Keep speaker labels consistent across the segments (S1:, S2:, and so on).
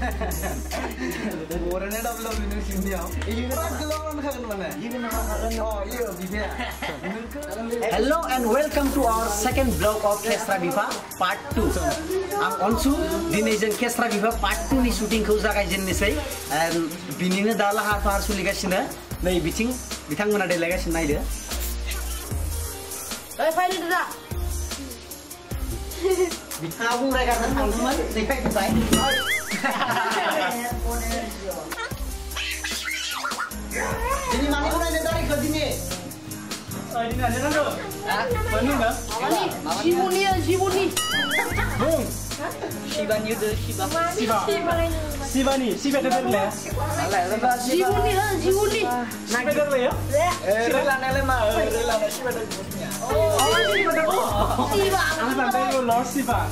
S1: Orangnya double ini sini ya. Ini kan gelongan kan mana? Ini kan oh iya bisa.
S2: Hello and welcome to our second vlog of Kesra Bifa part 2. Ang onsu dinajeng Kesra Bifa part 2 ni shooting khau jagaijin nisai and binina dala har par suligasina nei bitangmona delegation naide.
S3: Finally dah.
S2: Bitang mereka kan teman dekai kita. Ini mana pun ada tarik ke sini.
S1: Ini ada nado. Mana nggak?
S3: Shibuni.
S1: Bung.
S2: Shibani itu Shiba.
S1: Siva dengar le.
S3: Shibuni.
S1: Siva dengar le ya? Rela nele mah. Rela Siva dengar.
S3: Shiba.
S1: Apa benda Lord Siva?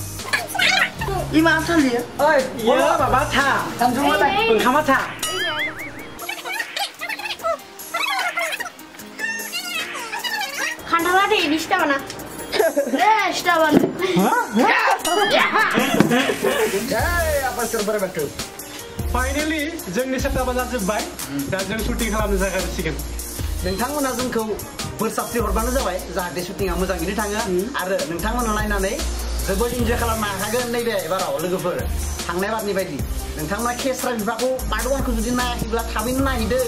S3: Ima asal dia.
S1: Oi, iya, Bapak Tha. Kan semua tak pengkamat Tha.
S3: Khandala deh ini siapa mana? Siapa mana?
S2: Apa server betul?
S1: Finally, जोंनि सेटआप जाजोब्बाय. दा जों शुटिं खालामनो जागासिगोन.
S2: नोंथांमोना जोंखौ बोर साबस्रि हरबानो जाबाय जाहाथे शुटिंआ मोजाङैनो थाङो आरो नोंथांमोना नायनानै जोबोद इन्जय खालामनो हागोन नैबे एबाराव लोगोफोर थांनाय बारनि बायदि नोंथांमोना केसरा बिफाखौ पार्ट 1 खौ जुदि नायाखैब्ला थाबैनो नायहैदो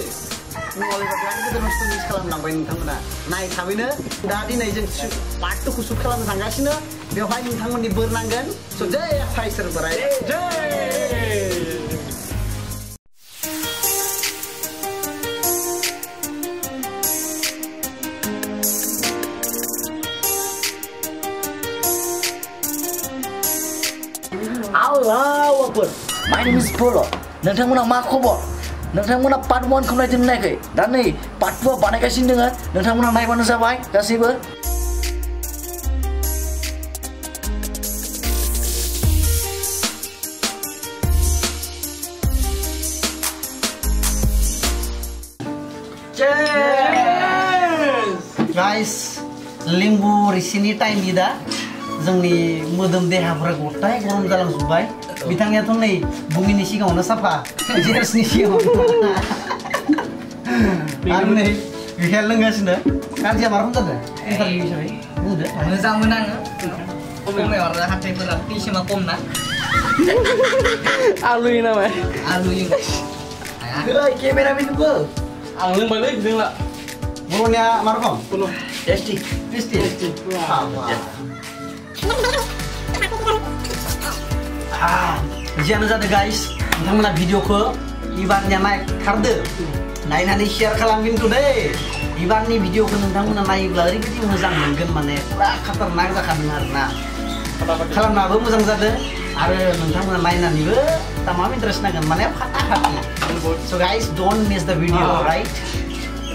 S2: अलरेडि गोदान बुस्थु मिस खालामलांबाय नोंथांमोना नाय थाबैनो दा दिनै जों पार्ट 2 खौ शुट खालामनो थांगासिनो बेवहाय नोंथांमोननि बोर नांगोन स' जय आफा इसोर बोराइ
S1: जय
S4: Allahu Akbar. My name is Polo. Nोंथांमोना मा खबर? नोंथांमोना पार्ट 1 खौ नायदों नायाखै? दा नै पार्ट 2 बानायगासिनो दोङो। नोंथांमोना नायबानो जाबाय गासैबो।
S2: Guys, लिम्बु रिसिनि टाइम दा जोंनि मोदोम देहाफोरा गथाय गरम जालांजोब्बाय बिथांनियाथ' नै बुंगिनि सिगाङावनो साफा जेरसनि सिगाङावनो आरो नै बिखाया लोंगासिनो गाज्रिया मा रखम जादों इन्टारभिउ हिसाबै बुंदो
S5: मोजां मोनाङो खमायाव आरो हाथायफोरा टिसिमा खम ना
S1: आलुयो नामा
S5: आलुयो
S2: ओइ केमेरा बिदुबो
S1: आं लोंबायलै जोंला
S2: बर'निया मा रखम
S4: टेस्टी
S2: टेस्टी जियानो जादों गाइस नोंथांमोना भिडिअखौ इबारनिया नायथारदो नायनानै शेयार खालामगोन दे इबारनि भिडिअखौ नोंथांमोना नायोब्ला ओरैबायदि मोजां मोनगोन माने पुरा खातारनाक जाखादों आरोना खालामनाबो मोजां जादों आरो नोंथांमोना नायनानैबो तामाम इन्टारेस्ट नांगोन माने फाटाफाटि स' guys don't miss the video right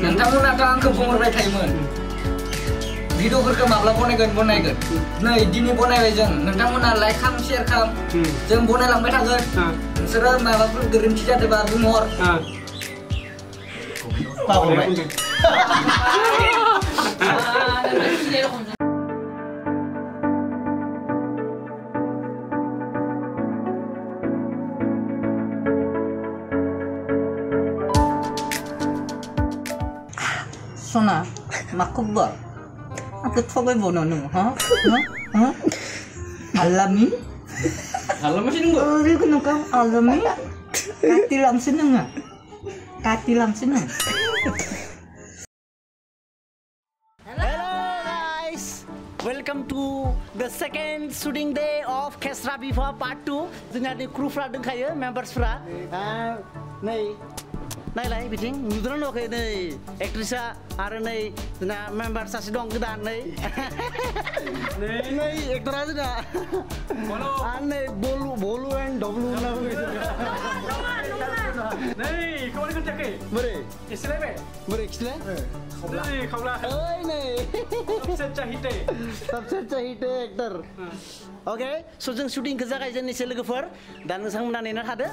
S5: नोंथांमोनाथ' आंखौ बुंहरबाय थायोमोन भिडिअफोरखौ माब्ला बनायगोन नै दिनै बनायबाय जों नोंथांमोना लाइक खालाम शेयार खालाम जों बनायलांबाय थागोन नोंसोरो माबाफोर गोरोन्थि जादोंबा बुंहर
S2: बावबाय
S5: Sona, makubah. Aku coba bono nu, ha? Alamin?
S1: Alamin sini bu?
S5: Oh, dia kena kau alamin? Katilam seneng ah? Katilam seneng.
S2: Hello guys, welcome to the second shooting day of Kesra Bifa part 2. जोंहा नै क्रुफ्रा दंखायो मेम्बार्सफ्रा नै नायलाय बिथिं नुदोंना नुवाखै नै एक्ट्रिसा आरो नै जोंना मेम्बार सासे दं गोदान नै नै एक्टरा जोंना आरो नै बलु एन्ड डब्लु
S1: नै kemarin kerjakan
S2: बोरै
S1: istilah be
S2: बोरै खिलाय
S1: नै खावला
S2: ओइ नै
S1: सबसे चाहिए
S2: एक्टर ओके स' जों शुटिंखौ जागायजेननोसै लोगोफोर दा नोंथांमोना नेना थादो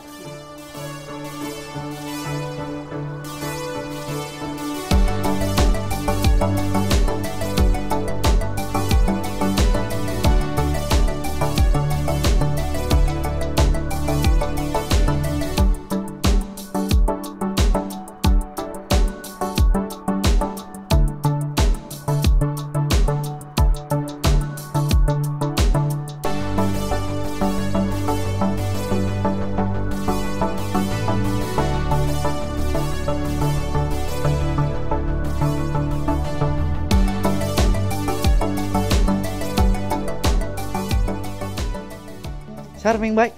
S6: Sar Mingbai.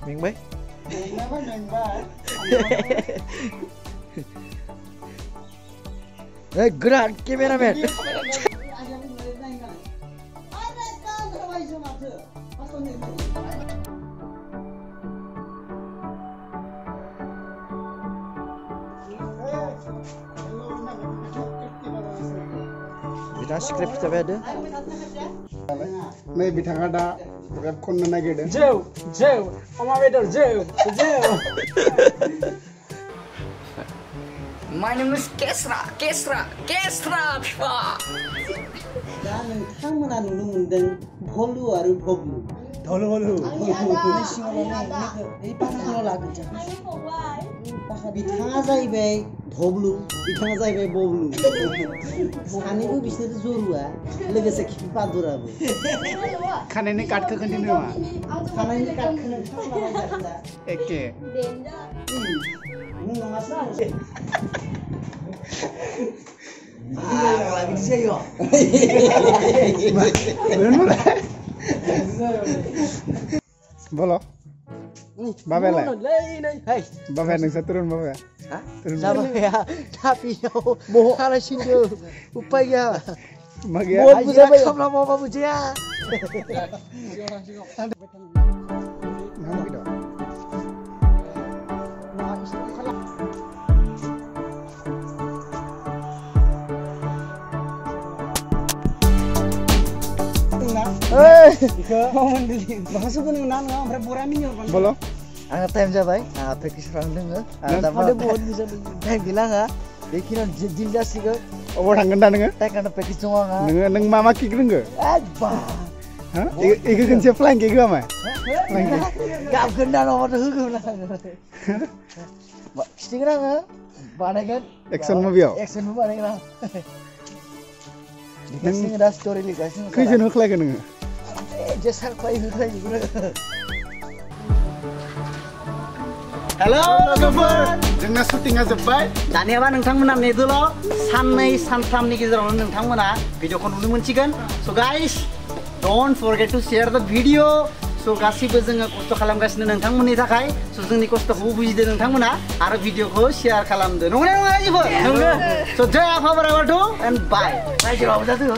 S6: Mingbai.
S2: Kenapa nembak?
S6: Gerak kameraman. Kita script sampai ada.
S2: Nih bitangan ada rap kon nagirin.
S1: Jauh, Oma Bedor, jauh.
S5: My name is Kesra.
S2: दा नोंथांमोना नुनो मोनदों भलु आरो भब्लु बिथाङा जाहैबाय भब्लु बिथाङा जाहैबाय बब्लु सानैबो बिसोर जरुआ लोगोसे खिफि पादुराबो खानायनि काटखौ खोन्थिनो नामा खानायनि काटखौ नोंथाङा एखे नों नङासै lagi sih yo. Bolo. Bapak lah. Hei, bapak neng turun bapak. Hah? Turun ya. Tapi yo, mau kalah sindu. Upaya. Magia. Mau buat kamera mau apa buat? Mau mendeli. Bahasa pun nang ompre borami nyor kan. Bolo. Ang time jabai. Practice round deng. Ada बहुत bisa time bilang ah. Dekin jilda siga. Oh hanggan deng. Tak kan practice jonga. Neng mama kick deng. Ba. Hah? Iku kan siap flank iku ama. Flank. Gap ganda nomor tu hukum lah. Stingra ah. Bana kan. Action movie. Action movie bana kan. Dikasih ada story dikasih. Kau nak lagi neng. Just sampai hutan juga. Halo logoफोर जोंना शुटिंआ जोब्बाय दानियाबा नोंथांमोना नेदोल' साननै सानथामनि गेजेरावनो नोंथांमोना भिडिअखौ नुनो मोनसिगोन स guys don't forget to share the video स गासिबो जोङो खस्थ' खालामगासिनो नोंथांमोननि थाखाय स जोंनि खस्थ'खौ बुजिदो नोंथांमोना आरो भिडिअखौ शेयर खालामदो नंगौना नङा रायजोफोर नंगौ स जय आफा बोराइ बाथौ एन्ड बाय रायजोआव जादो